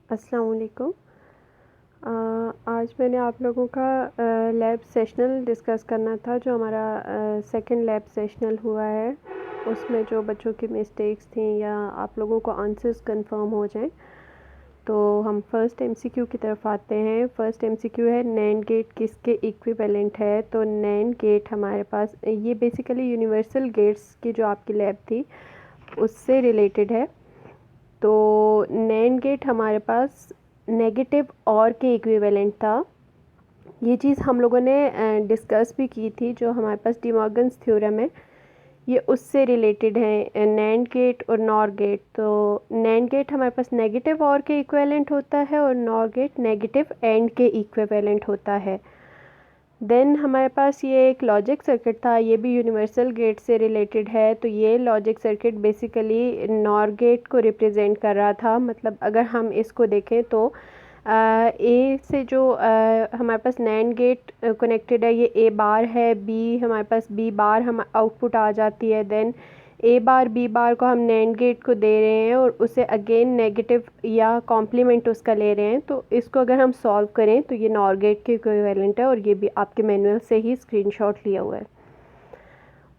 अस्सलाम वालेकुम। आज मैंने आप लोगों का लैब सेशनल डिस्कस करना था जो हमारा सेकंड लैब सेशनल हुआ है। उसमें जो बच्चों की मिस्टेक्स थी या आप लोगों को आंसर्स कंफर्म हो जाएं, तो हम फर्स्ट एमसीक्यू की तरफ आते हैं। फर्स्ट एमसीक्यू है नैंड गेट किसके इक्विवेलेंट है। तो नैंड गेट हमारे पास ये बेसिकली यूनिवर्सल गेट्स की जो आपकी लैब थी उससे रिलेटेड है। तो नैंड गेट हमारे पास नेगेटिव और के इक्विवेलेंट था। ये चीज़ हम लोगों ने डिस्कस भी की थी, जो हमारे पास डी मॉर्गन्स थ्योरम है ये उससे रिलेटेड है, नैंड गेट और नॉर गेट। तो नैंड गेट हमारे पास नेगेटिव और के इक्विवेलेंट होता है और नॉर गेट नेगेटिव एंड के इक्विवेलेंट होता है। देन हमारे पास ये एक लॉजिक सर्किट था, ये भी यूनिवर्सल गेट से रिलेटेड है। तो ये logic circuit basically NOR gate को रिप्रेजेंट कर रहा था। मतलब अगर हम इसको देखें तो ए से जो हमारे पास नैंड गेट कनेक्टेड है, ये ए बार है, बी हमारे पास बी बार हम आउटपुट आ जाती है। देन ए बार बी बार को हम नैंड गेट को दे रहे हैं और उसे अगेन नेगेटिव या कॉम्प्लीमेंट उसका ले रहे हैं। तो इसको अगर हम सॉल्व करें तो ये नॉर गेट के इक्विवेलेंट है और ये भी आपके मैनुअल से ही स्क्रीनशॉट लिया हुआ है।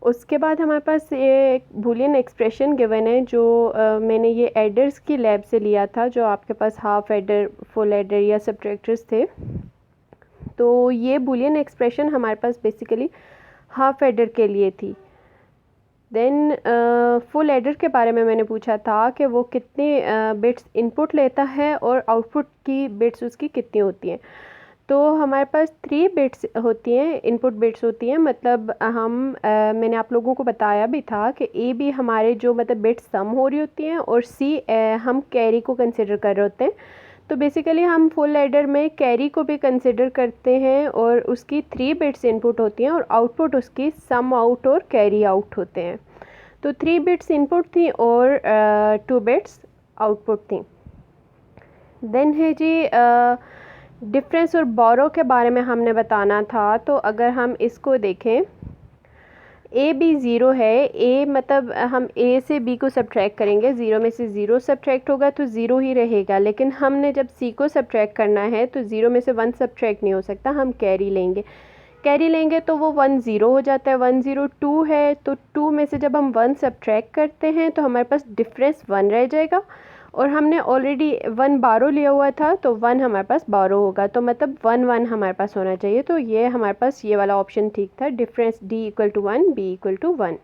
उसके बाद हमारे पास ये एक बूलियन एक्सप्रेशन गिवन है जो मैंने ये एडर्स की लैब से लिया था, जो आपके पास हाफ एडर, फुल एडर या सब्ट्रैक्टर्स थे। तो ये बूलियन एक्सप्रेशन हमारे पास बेसिकली हाफ एडर के लिए थी। देन फुल एडर के बारे में मैंने पूछा था कि वो कितने बिट्स इनपुट लेता है और आउटपुट की बिट्स उसकी कितनी होती हैं। तो हमारे पास 3 बिट्स होती हैं, इनपुट बिट्स होती हैं। मतलब मैंने आप लोगों को बताया भी था कि ए बी हमारे जो मतलब बिट्स सम हो रही होती हैं और सी हम कैरी को कंसिडर कर रहे होते हैं। तो बेसिकली हम फुल एडर में कैरी को भी कंसिडर करते हैं और उसकी 3 बिट्स इनपुट होती हैं और आउटपुट उसकी सम आउट और कैरी आउट होते हैं। तो 3 बिट्स इनपुट थी और 2 बिट्स आउटपुट थी। देन है जी डिफरेंस और बोरो के बारे में हमने बताना था। तो अगर हम इसको देखें, ए बी ज़ीरो है, ए मतलब हम ए से बी को सब्ट्रैक्ट करेंगे, ज़ीरो में से ज़ीरो सब्ट्रैक्ट होगा तो ज़ीरो ही रहेगा। लेकिन हमने जब सी को सब्ट्रैक्ट करना है तो ज़ीरो में से 1 सब्ट्रैक्ट नहीं हो सकता, हम कैरी लेंगे। कैरी लेंगे तो वो 1 ज़ीरो हो जाता है। 1 ज़ीरो 2 है, तो 2 में से जब हम 1 सब्ट्रैक्ट करते हैं तो हमारे पास डिफरेंस 1 रह जाएगा और हमने ऑलरेडी 1 बारो लिया हुआ था तो 1 हमारे पास बारो होगा। तो मतलब 1 1 हमारे पास होना चाहिए। तो ये हमारे पास ये वाला ऑप्शन ठीक था, difference D equal to 1, B equal to 1।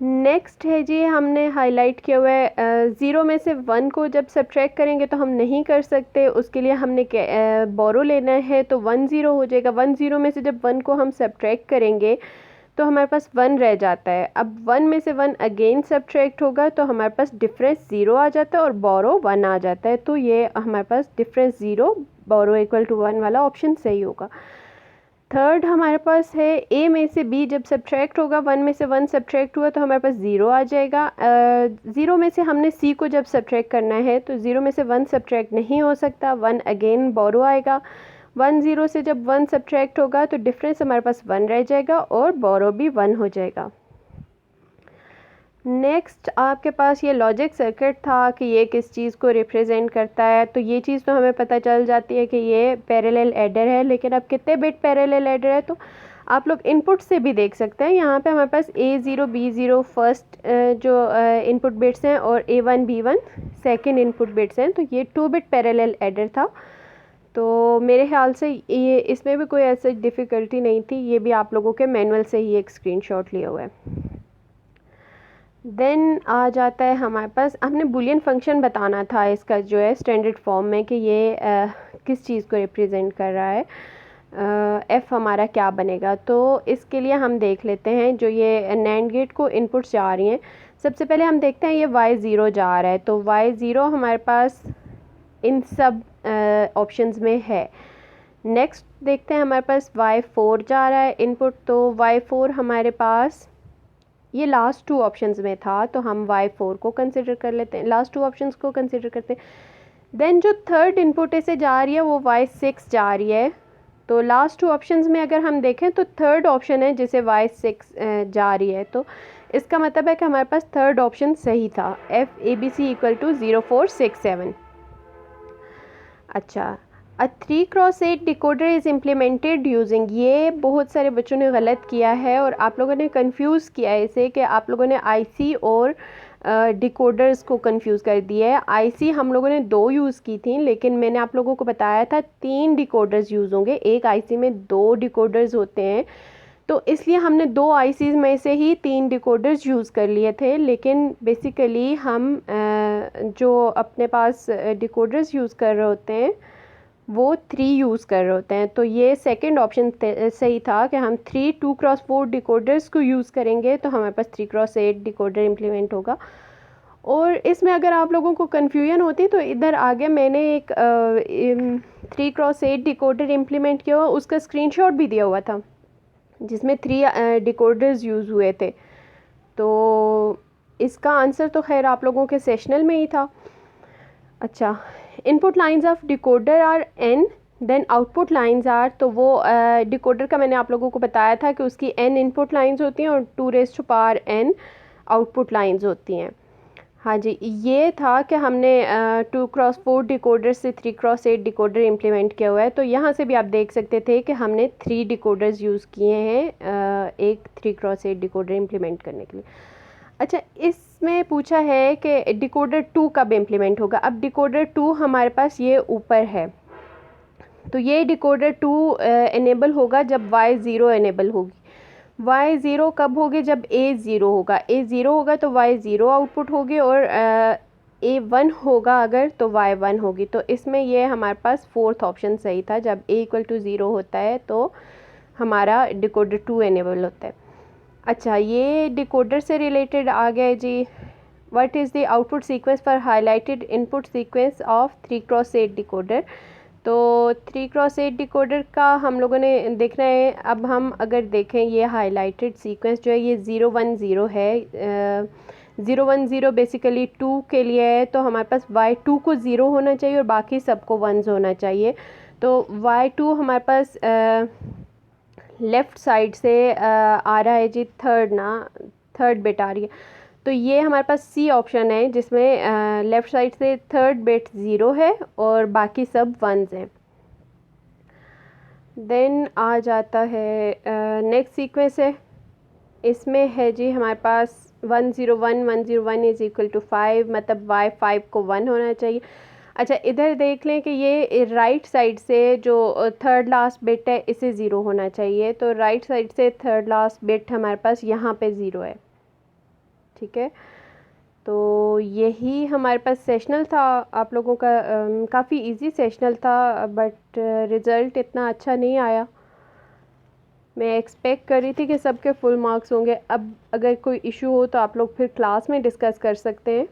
Next है जी, हमने हाईलाइट किया हुआ है ज़ीरो में से 1 को जब सब्ट्रैक्ट करेंगे तो हम नहीं कर सकते, उसके लिए हमने बोरो लेना है। तो 1 ज़ीरो हो जाएगा। 1 ज़ीरो में से जब 1 को हम सब्ट्रैक्ट करेंगे तो हमारे पास 1 रह जाता है। अब 1 में से 1 अगेन सब्ट्रैक्ट होगा तो हमारे पास डिफरेंस 0 आ जाता है और बोरो 1 आ जाता है। तो ये हमारे पास डिफरेंस 0 बोरो इक्वल टू 1 वाला ऑप्शन सही होगा। थर्ड हमारे पास है ए में से बी जब सब्ट्रैक्ट होगा, 1 में से 1 सब्ट्रैक्ट हुआ तो हमारे पास 0 आ जाएगा। 0 में से हमने सी को जब सब्ट्रैक्ट करना है तो 0 में से 1 सब्ट्रैक्ट नहीं हो सकता, 1 अगेन बोरो आएगा। 1 0 से जब 1 सब्ट्रैक्ट होगा तो डिफरेंस हमारे पास 1 रह जाएगा और बोरो भी 1 हो जाएगा। नेक्स्ट आपके पास ये लॉजिक सर्किट था कि ये किस चीज़ को रिप्रेजेंट करता है। तो ये चीज़ तो हमें पता चल जाती है कि ये पैरेलल एडर है, लेकिन अब कितने बिट पैरेलल एडर है तो आप लोग इनपुट से भी देख सकते हैं। यहाँ पे हमारे पास A0 B0 फर्स्ट जो इनपुट बिट्स हैं और A1 B1 second input bits हैं। तो ये 2 बिट पैरेलल एडर था। तो मेरे ख्याल से ये इसमें भी कोई ऐसी डिफ़िकल्टी नहीं थी। ये भी आप लोगों के मैनुअल से ही एक स्क्रीनशॉट लिया हुआ है। देन आ जाता है हमारे पास, हमने बूलियन फंक्शन बताना था इसका जो है स्टैंडर्ड फॉर्म में कि ये किस चीज़ को रिप्रेजेंट कर रहा है, एफ़ हमारा क्या बनेगा। तो इसके लिए हम देख लेते हैं जो ये नैंड गेट को इनपुट्स जा रही हैं। सबसे पहले हम देखते हैं ये y0 जा रहा है, तो y0 हमारे पास इन सब ऑप्शंस में है। नेक्स्ट देखते हैं हमारे पास y4 जा रहा है इनपुट, तो y4 हमारे पास ये लास्ट 2 ऑप्शंस में था तो हम y4 को कंसिडर कर लेते हैं, लास्ट 2 ऑप्शंस को कंसिडर करते हैं। देन जो थर्ड इनपुट इसे जा रही है वो y6 जा रही है। तो लास्ट 2 ऑप्शंस में अगर हम देखें तो थर्ड ऑप्शन है जिसे y6 जा रही है। तो इसका मतलब है कि हमारे पास थर्ड ऑप्शन सही था, FABC इक्वल टू 0467। अच्छा, a 3x8 decoder is implemented using, ये बहुत सारे बच्चों ने गलत किया है और आप लोगों ने कंफ्यूज किया है इसे कि आप लोगों ने आईसी और डिकोडर्स को कंफ्यूज कर दिया है। आईसी हम लोगों ने 2 यूज़ की थी, लेकिन मैंने आप लोगों को बताया था 3 डिकोडर्स यूज़ होंगे। एक आईसी में 2 डिकोडर्स होते हैं, तो इसलिए हमने 2 आईसीज़ में से ही 3 डिकोडर्स यूज़ कर लिए थे। लेकिन बेसिकली हम जो अपने पास डिकोडर्स यूज़ कर रहे होते हैं वो 3 यूज़ कर रहे होते हैं। तो ये सेकंड ऑप्शन सही था कि हम 3 2x4 डिकोडर्स को यूज़ करेंगे तो हमारे पास 3x8 डिकोडर इम्प्लीमेंट होगा। और इसमें अगर आप लोगों को कन्फ्यूजन होती तो इधर आगे मैंने एक 3x8 डिकोडर इम्प्लीमेंट किया हुआ, उसका स्क्रीनशॉट भी दिया हुआ था जिसमें 3 डिकोडर्स यूज़ हुए थे। तो इसका आंसर तो खैर आप लोगों के सेशनल में ही था। अच्छा, input lines of decoder are n, then output lines are, तो वो डिकोडर का मैंने आप लोगों को बताया था कि उसकी n इनपुट लाइंस होती हैं और 2n आउटपुट लाइंस होती हैं। हाँ जी, ये था कि हमने 2x4 डिकोडर से 3x8 डिकोडर इम्प्लीमेंट किया हुआ है। तो यहाँ से भी आप देख सकते थे कि हमने 3 डिकोडर्स यूज़ किए हैं एक 3x8 डिकोडर इम्प्लीमेंट करने के लिए। अच्छा, इसमें पूछा है कि डिकोडर 2 कब इम्प्लीमेंट होगा। अब डिकोडर 2 हमारे पास ये ऊपर है, तो ये डिकोडर 2 इनेबल होगा जब Y0 इनेबल होगी। Y0 कब होगी? जब A0 होगा। A0 होगा तो Y0 आउटपुट होगी और A1 होगा अगर तो Y1 होगी। तो इसमें ये हमारे पास फोर्थ ऑप्शन सही था। जब A=0 होता है तो हमारा डिकोडर 2 इनेबल होता है। अच्छा, ये डिकोडर से रिलेटेड आ गया जी। What is the output sequence for highlighted input sequence of 3x8 decoder. तो 3x8 डिकोडर का हम लोगों ने देखना है। अब हम अगर देखें ये हाईलाइटेड सीक्वेंस जो है ये 010 है। 010 बेसिकली 2 के लिए है, तो हमारे पास Y2 को 0 होना चाहिए और बाकी सबको 1 होना चाहिए। तो Y2 हमारे पास लेफ़्ट साइड से आ रहा है जी, थर्ड बिट आ रही है। तो ये हमारे पास सी ऑप्शन है जिसमें लेफ़्ट साइड से थर्ड बिट 0 है और बाकी सब 1s हैं। देन आ जाता है नेक्स्ट सीक्वेंस है, इसमें है जी हमारे पास 101 इज़ इक्वल टू 5, मतलब Y5 को 1 होना चाहिए। अच्छा, इधर देख लें कि ये राइट साइड से जो थर्ड लास्ट बिट है इसे 0 होना चाहिए। तो राइट साइड से थर्ड लास्ट बिट हमारे पास यहाँ पे 0 है। ठीक है, तो यही हमारे पास सेशनल था आप लोगों का। काफ़ी इजी सेशनल था, बट रिज़ल्ट इतना अच्छा नहीं आया। मैं एक्सपेक्ट कर रही थी कि सबके फुल मार्क्स होंगे। अब अगर कोई इशू हो तो आप लोग फिर क्लास में डिस्कस कर सकते हैं।